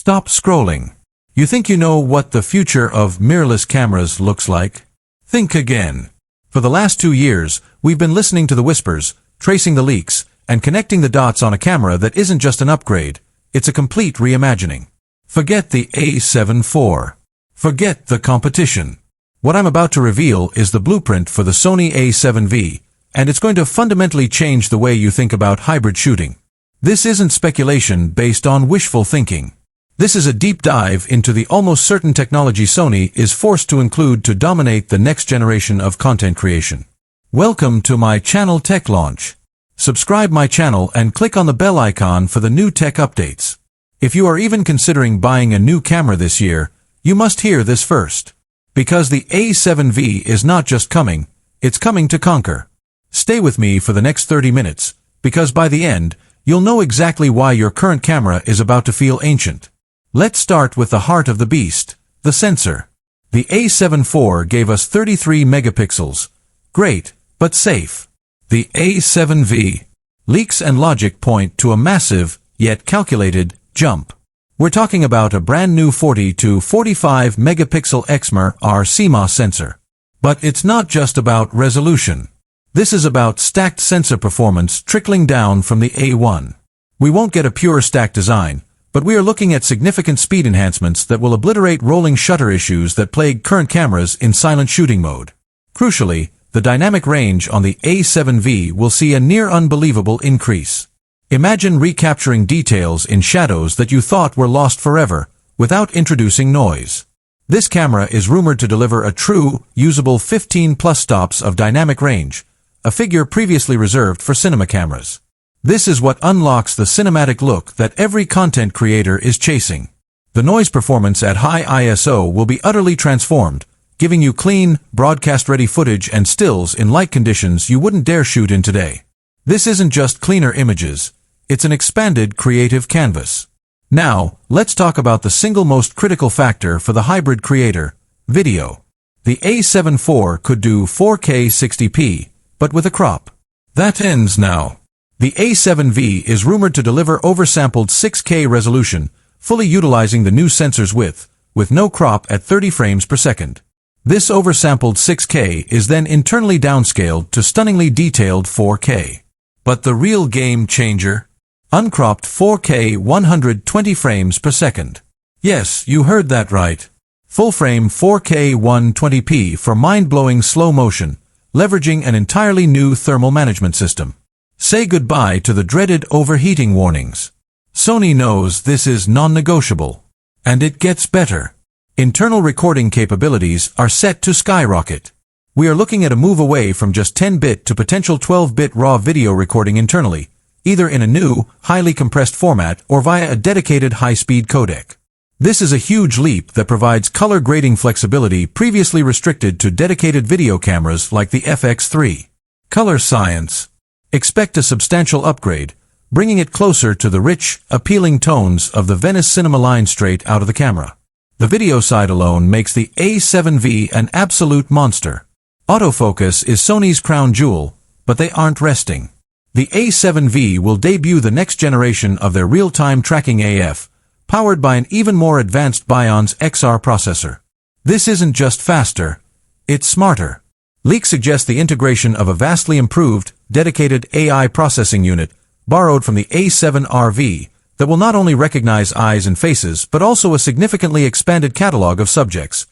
Stop scrolling. You think you know what the future of mirrorless cameras looks like? Think again. For the last 2 years, we've been listening to the whispers, tracing the leaks, and connecting the dots on a camera that isn't just an upgrade, it's a complete reimagining. Forget the A7 IV. Forget the competition. What I'm about to reveal is the blueprint for the Sony A7 V, and it's going to fundamentally change the way you think about hybrid shooting. This isn't speculation based on wishful thinking. This is a deep dive into the almost certain technology Sony is forced to include to dominate the next generation of content creation. Welcome to my channel Tech Launch. Subscribe my channel and click on the bell icon for the new tech updates. If you are even considering buying a new camera this year, you must hear this first. Because the A7 V is not just coming, it's coming to conquer. Stay with me for the next 30 minutes, because by the end, you'll know exactly why your current camera is about to feel ancient. Let's start with the heart of the beast, the sensor. The A7 IV gave us 33 megapixels. Great, but safe. The A7 V. Leaks and logic point to a massive, yet calculated, jump. We're talking about a brand new 40 to 45 megapixel A7R CMOS sensor. But it's not just about resolution. This is about stacked sensor performance trickling down from the A1. We won't get a pure stacked design, but we are looking at significant speed enhancements that will obliterate rolling shutter issues that plague current cameras in silent shooting mode. Crucially, the dynamic range on the A7 V will see a near unbelievable increase. Imagine recapturing details in shadows that you thought were lost forever, without introducing noise. This camera is rumored to deliver a true, usable 15+ stops of dynamic range, a figure previously reserved for cinema cameras. This is what unlocks the cinematic look that every content creator is chasing. The noise performance at high ISO will be utterly transformed, giving you clean, broadcast-ready footage and stills in light conditions you wouldn't dare shoot in today. This isn't just cleaner images, it's an expanded creative canvas. Now, let's talk about the single most critical factor for the hybrid creator, video. The A7 IV could do 4K 60p, but with a crop. That ends now. The A7 V is rumored to deliver oversampled 6K resolution, fully utilizing the new sensor's width, with no crop at 30 frames per second. This oversampled 6K is then internally downscaled to stunningly detailed 4K. But the real game changer? Uncropped 4K 120 frames per second. Yes, you heard that right. Full-frame 4K 120p for mind-blowing slow motion, leveraging an entirely new thermal management system. Say goodbye to the dreaded overheating warnings. Sony knows this is non-negotiable. And it gets better. Internal recording capabilities are set to skyrocket. We are looking at a move away from just 10-bit to potential 12-bit raw video recording internally, either in a new, highly compressed format or via a dedicated high-speed codec. This is a huge leap that provides color grading flexibility previously restricted to dedicated video cameras like the FX3. Color science. Expect a substantial upgrade, bringing it closer to the rich, appealing tones of the Venice cinema line straight out of the camera. The video side alone makes the A7 V an absolute monster. Autofocus is Sony's crown jewel, but they aren't resting. The A7 V will debut the next generation of their real-time tracking AF, powered by an even more advanced BIONZ XR processor. This isn't just faster, it's smarter. Leaks suggest the integration of a vastly improved, dedicated AI processing unit, borrowed from the A7R V, that will not only recognize eyes and faces but also a significantly expanded catalog of subjects.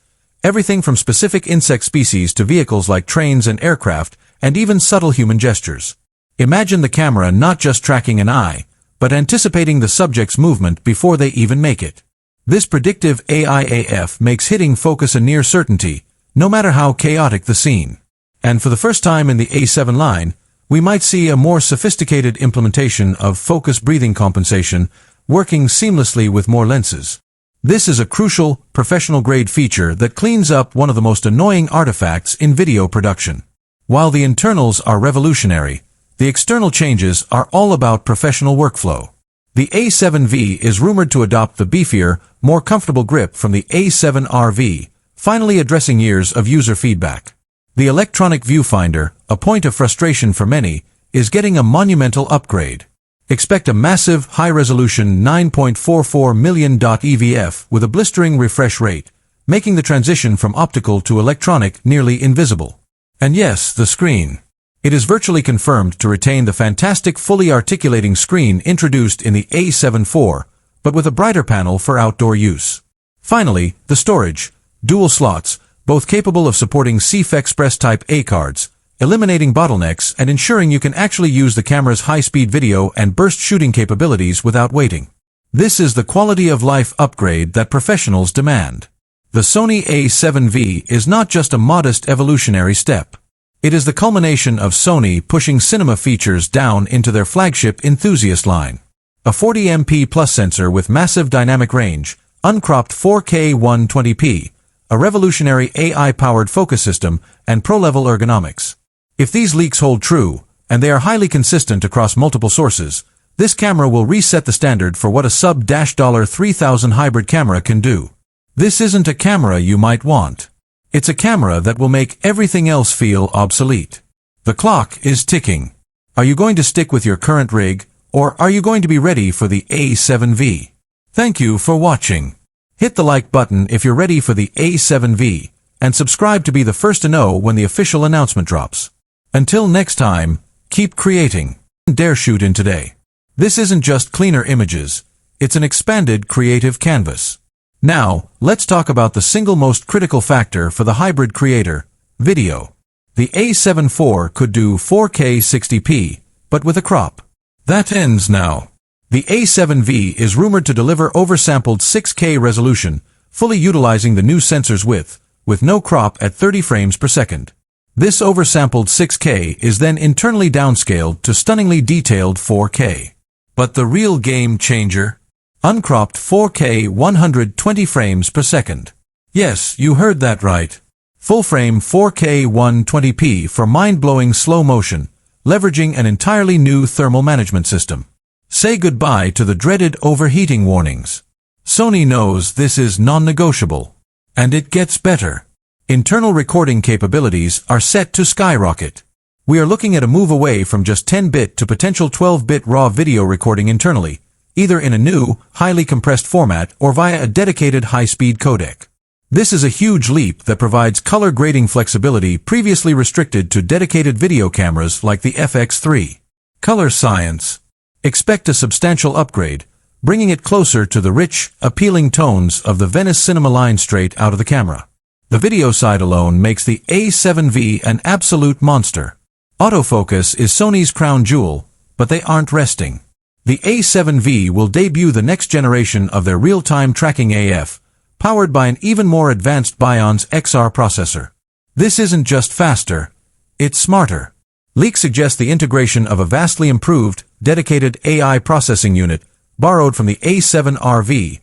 Everything from specific insect species to vehicles like trains and aircraft, and even subtle human gestures. Imagine the camera not just tracking an eye, but anticipating the subject's movement before they even make it. This predictive AI AF makes hitting focus a near certainty, no matter how chaotic the scene. And for the first time in the A7 line, we might see a more sophisticated implementation of focus breathing compensation, working seamlessly with more lenses. This is a crucial, professional-grade feature that cleans up one of the most annoying artifacts in video production. While the internals are revolutionary, the external changes are all about professional workflow. The A7 V is rumored to adopt the beefier, more comfortable grip from the A7R V, finally addressing years of user feedback. The electronic viewfinder, a point of frustration for many, is getting a monumental upgrade. Expect a massive, high-resolution 9.44 million EVF with a blistering refresh rate, making the transition from optical to electronic nearly invisible. And yes, the screen. It is virtually confirmed to retain the fantastic fully articulating screen introduced in the A7 IV, but with a brighter panel for outdoor use. Finally, the storage. Dual slots, both capable of supporting CF Express Type A cards, eliminating bottlenecks and ensuring you can actually use the camera's high-speed video and burst shooting capabilities without waiting. This is the quality of life upgrade that professionals demand. The Sony A7 V is not just a modest evolutionary step. It is the culmination of Sony pushing cinema features down into their flagship enthusiast line. A 40MP plus sensor with massive dynamic range, uncropped 4K 120p, a revolutionary AI-powered focus system, and pro-level ergonomics. If these leaks hold true, and they are highly consistent across multiple sources, this camera will reset the standard for what a sub-$3,000 hybrid camera can do. This isn't a camera you might want. It's a camera that will make everything else feel obsolete. The clock is ticking. Are you going to stick with your current rig, or are you going to be ready for the A7 V? Thank you for watching. Hit the like button if you're ready for the A7 V, and subscribe to be the first to know when the official announcement drops. Until next time, keep creating. Dare shoot in today. This isn't just cleaner images, it's an expanded creative canvas. Now, let's talk about the single most critical factor for the hybrid creator, video. The A7 IV could do 4K 60p, but with a crop. That ends now. The A7 V is rumored to deliver oversampled 6K resolution, fully utilizing the new sensor's width, with no crop at 30 frames per second. This oversampled 6K is then internally downscaled to stunningly detailed 4K. But the real game changer? Uncropped 4K 120 frames per second. Yes, you heard that right. Full-frame 4K 120p for mind-blowing slow motion, leveraging an entirely new thermal management system. Say goodbye to the dreaded overheating warnings. Sony knows this is non-negotiable. And it gets better. Internal recording capabilities are set to skyrocket. We are looking at a move away from just 10-bit to potential 12-bit raw video recording internally, either in a new, highly compressed format or via a dedicated high-speed codec. This is a huge leap that provides color grading flexibility previously restricted to dedicated video cameras like the FX3. Color science. Expect a substantial upgrade, bringing it closer to the rich, appealing tones of the Venice cinema line straight out of the camera. The video side alone makes the A7 V an absolute monster. Autofocus is Sony's crown jewel, but they aren't resting. The A7 V will debut the next generation of their real-time tracking AF, powered by an even more advanced BIONZ XR processor. This isn't just faster, it's smarter. Leaks suggest the integration of a vastly improved, dedicated AI processing unit, borrowed from the A7R V,